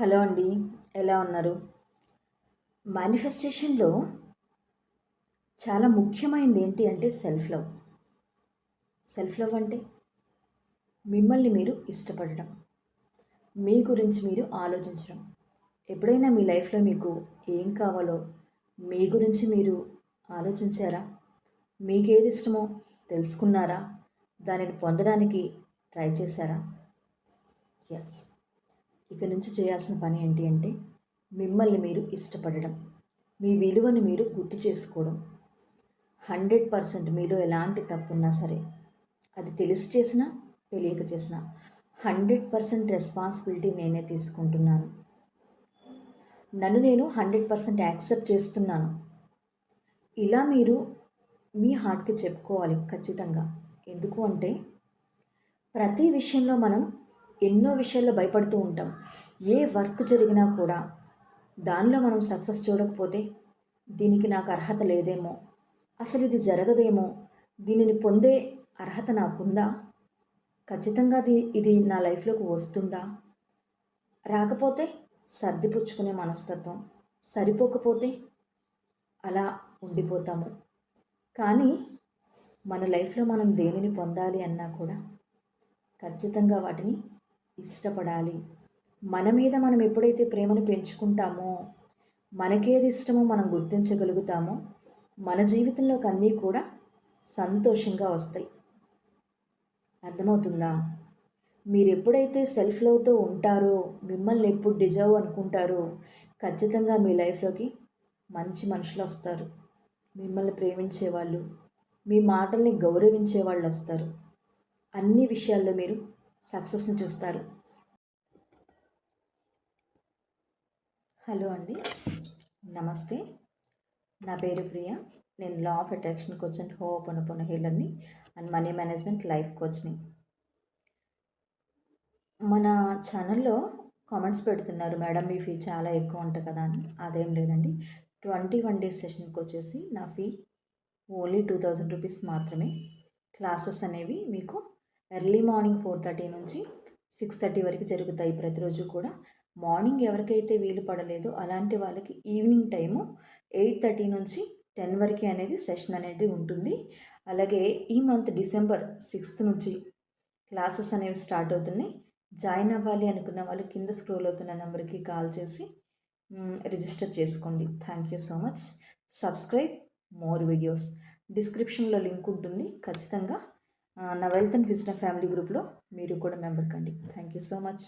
Hello అండి. ఎలా ఉన్నారు? మేనిఫెస్టేషన్‌లో చాలా ముఖ్యమైనది ఏంటి అంటే సెల్ఫ్ లవ్. సెల్ఫ్ లవ్ అంటే మిమ్మల్ని మీరు ఇష్టపడడం. మీ గురించి మీరు ఆలోచించడం. ఎప్పుడైనా మీ లైఫ్‌లో మీకు ఏం కావాలో మీ గురించి మీరు ఆలోచించారా? మీకేది ఇష్టమో తెలుసుకున్నారా? దానిని పొందడానికి ట్రై చేశారా? యెస్. ఇక నుంచి చేయాల్సిన పని ఏంటి అంటే మిమ్మల్ని మీరు ఇష్టపడడం. మీ విలువను మీరు గుర్తు చేసుకోవడం. 100% మీలో ఎలాంటి తప్పున్నా సరే, అది తెలిసి చేసినా, తెలియక చేసినా 100% రెస్పాన్సిబిలిటీ నేనే తీసుకుంటున్నాను. నన్ను నేను 100% యాక్సెప్ట్ చేస్తున్నాను. ఇలా మీరు మీ హార్ట్‌కి చెప్పుకోవాలి ఖచ్చితంగా. ఎందుకు అంటే ప్రతి విషయంలో మనం ఎన్నో విషయాల్లో భయపడుతూ ఉంటాం. ఏ వర్క్ జరిగినా కూడా దానిలో మనం సక్సెస్ చూడకపోతే దీనికి నాకు అర్హత లేదేమో, అసలు ఇది జరగదేమో, దీనిని పొందే అర్హత నాకుందా, ఖచ్చితంగా ఇది నా లైఫ్లోకి వస్తుందా, రాకపోతే సర్దిపుచ్చుకునే మనస్తత్వం, సరిపోకపోతే అలా ఉండిపోతాము. కానీ మన లైఫ్లో మనం దేనిని పొందాలి అన్నా కూడా ఖచ్చితంగా వాటిని ఇష్టపడాలి. మన మీద మనం ఎప్పుడైతే ప్రేమను పెంచుకుంటామో, మనకేది ఇష్టమో మనం గుర్తించగలుగుతామో, మన జీవితంలోకి అన్నీ కూడా సంతోషంగా వస్తాయి. అర్థమవుతుందా? మీరు ఎప్పుడైతే సెల్ఫ్ లవ్తో ఉంటారో, మిమ్మల్ని ఎప్పుడు డిజర్వ్ అనుకుంటారో, ఖచ్చితంగా మీ లైఫ్లోకి మంచి మనుషులు వస్తారు. మిమ్మల్ని ప్రేమించేవాళ్ళు, మీ మాటల్ని గౌరవించే వాళ్ళు వస్తారు. అన్ని విషయాల్లో మీరు సక్సెస్ని చూస్తారు. హలో అండి. నమస్తే. నా పేరు ప్రియ. నేను law of attraction coach and ho'oponopono హీలర్ని అండ్ మనీ మేనేజ్మెంట్ లైఫ్ కోచ్ని. మన ఛానల్లో కామెంట్స్ పెడుతున్నారు, మేడం మీ ఫీ చాలా ఎక్కువ ఉంటుంది కదా అని. అదేం లేదండి. 21 డేస్ సెషన్కి వచ్చేసి నా ఫీ ఓన్లీ 2000 రూపీస్ మాత్రమే. క్లాసెస్ అనేవి మీకు ఎర్లీ మార్నింగ్ 4:30 నుంచి 6:30 వరకు జరుగుతాయి ప్రతిరోజు కూడా. మార్నింగ్ ఎవరికైతే వీలు పడలేదో అలాంటి వాళ్ళకి ఈవినింగ్ టైము 8:30 నుంచి 10 వరకు అనేది సెషన్ అనేది ఉంటుంది. అలాగే ఈ మంత్ డిసెంబర్ 6th నుంచి క్లాసెస్ అనేవి స్టార్ట్ అవుతున్నాయి. జాయిన్ అవ్వాలి అనుకున్న వాళ్ళు కింద స్క్రోల్ అవుతున్న నెంబర్కి కాల్ చేసి రిజిస్టర్ చేసుకోండి. Thank you so much. Subscribe more videos. డిస్క్రిప్షన్లో లింక్ ఉంటుంది. ఖచ్చితంగా నా వెల్త్ అండ్ విజ్డమ్ ఫ్యామిలీ గ్రూప్లో మీరు కూడా మెంబర్ కండి. Thank you so much.